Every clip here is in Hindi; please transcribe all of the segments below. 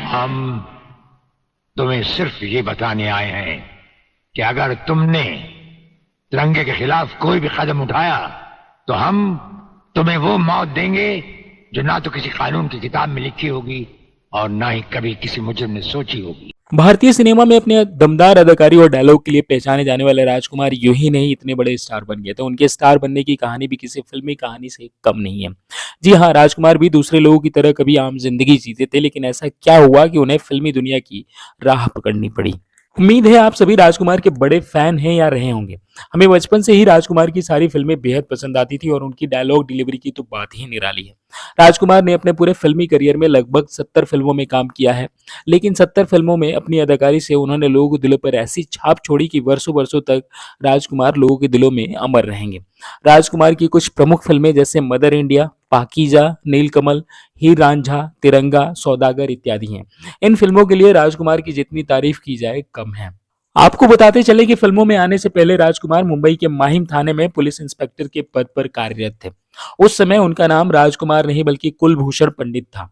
हम तुम्हें सिर्फ ये बताने आए हैं कि अगर तुमने तिरंगे के खिलाफ कोई भी कदम उठाया तो हम तुम्हें वो मौत देंगे जो ना तो किसी कानून की किताब में लिखी होगी और ना ही कभी किसी मुजरिम ने सोची होगी। भारतीय सिनेमा में अपने दमदार अदाकारी और डायलॉग के लिए पहचाने जाने वाले राजकुमार यूं ही नहीं इतने बड़े स्टार बन गए थे। उनके स्टार बनने की कहानी भी किसी फिल्मी कहानी से कम नहीं है। जी हाँ, राजकुमार भी दूसरे लोगों की तरह कभी आम जिंदगी जीते थे, लेकिन ऐसा क्या हुआ कि उन्हें फिल्मी दुनिया की राह पकड़नी पड़ी। उम्मीद है आप सभी राजकुमार के बड़े फैन हैं या रहे होंगे। हमें बचपन से ही राजकुमार की सारी फिल्में बेहद पसंद आती थी और उनकी डायलॉग डिलीवरी की तो बात ही निराली है। राजकुमार ने अपने पूरे फिल्मी करियर में लगभग 70 फिल्मों में काम किया है, लेकिन 70 फिल्मों में अपनी अदाकारी से उन्होंने लोगों के दिलों पर ऐसी छाप छोड़ी कि वर्षों वर्षों तक राजकुमार लोगों के दिलों में अमर रहेंगे। राजकुमार की कुछ प्रमुख फिल्में जैसे मदर इंडिया, पाकीजा, नीलकमल, हीर रांझा, तिरंगा, सौदागर इत्यादि हैं। इन फिल्मों के लिए राजकुमार की जितनी तारीफ की जाए कम है। आपको बताते चले कि फिल्मों में आने से पहले राजकुमार मुंबई के माहिम थाने में पुलिस इंस्पेक्टर के पद पर कार्यरत थे। उस समय उनका नाम राजकुमार नहीं बल्कि कुलभूषण पंडित था।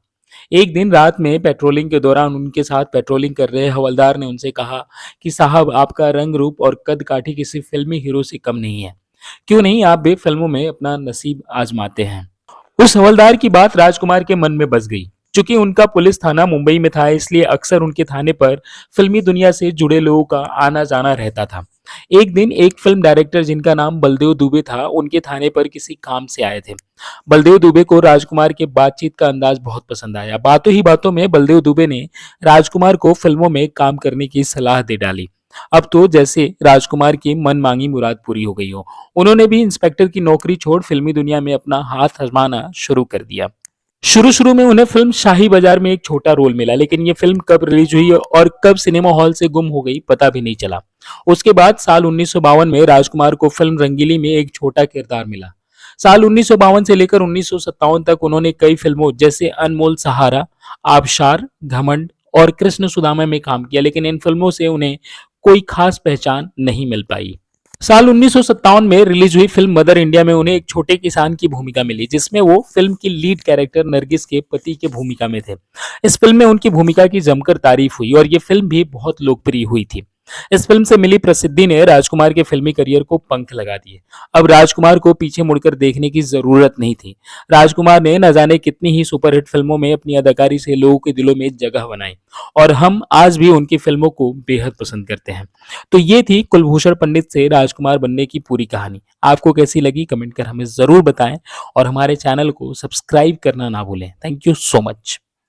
एक दिन रात में पेट्रोलिंग के दौरान उनके साथ पेट्रोलिंग कर रहे हवलदार ने उनसे कहा कि साहब, आपका रंग रूप और कद काठी किसी फिल्मी हीरो से कम नहीं है, क्यों नहीं आप भी फिल्मों में अपना नसीब आजमाते हैं। उस हवलदार की बात राजकुमार के मन में बस गई। चूंकि उनका पुलिस थाना मुंबई में था, इसलिए अक्सर उनके थाने पर फिल्मी दुनिया से जुड़े लोगों का आना जाना रहता था। एक दिन एक फिल्म डायरेक्टर जिनका नाम बलदेव दुबे था, उनके थाने पर किसी काम से आए थे। बलदेव दुबे को राजकुमार के बातचीत का अंदाज बहुत पसंद आया। बातों ही बातों में बलदेव दुबे ने राजकुमार को फिल्मों में काम करने की सलाह दे डाली। अब तो जैसे राजकुमार की मन मांगी मुराद पूरी हो गई हो। उन्होंने भी इंस्पेक्टर की नौकरी छोड़ फिल्मी दुनिया में अपना हाथ आजमाना शुरू कर दिया। शुरू शुरू में उन्हें फिल्म शाही बाजार में एक छोटा रोल मिला, लेकिन ये फिल्म कब रिलीज हुई और कब सिनेमा हॉल से गुम हो गई पता भी नहीं चला। उसके बाद साल 1952 में राजकुमार को फिल्म रंगीली में एक छोटा किरदार मिला। साल 1952 से लेकर 1957 तक उन्होंने कई फिल्मों जैसे अनमोल सहारा, आबशार, घमंड और कृष्ण सुदामा में काम किया, लेकिन इन फिल्मों से उन्हें कोई खास पहचान नहीं मिल पाई। साल 1957 में रिलीज हुई फिल्म मदर इंडिया में उन्हें एक छोटे किसान की भूमिका मिली, जिसमें वो फिल्म की लीड कैरेक्टर नरगिस के पति के भूमिका में थे। इस फिल्म में उनकी भूमिका की जमकर तारीफ हुई और ये फिल्म भी बहुत लोकप्रिय हुई थी। इस फिल्म से मिली प्रसिद्धि ने राजकुमार के फिल्मी करियर को पंख लगा दिए। अब राजकुमार को पीछे मुड़कर देखने की जरूरत नहीं थी। राजकुमार ने न जाने कितनी ही सुपरहिट फिल्मों में अपनी अदाकारी से लोगों के दिलों में जगह बनाई और हम आज भी उनकी फिल्मों को बेहद पसंद करते हैं। तो ये थी कुलभूषण पंडित से राजकुमार बनने की पूरी कहानी। आपको कैसी लगी कमेंट कर हमें जरूर बताएं और हमारे चैनल को सब्सक्राइब करना ना भूलें। Thank you so much.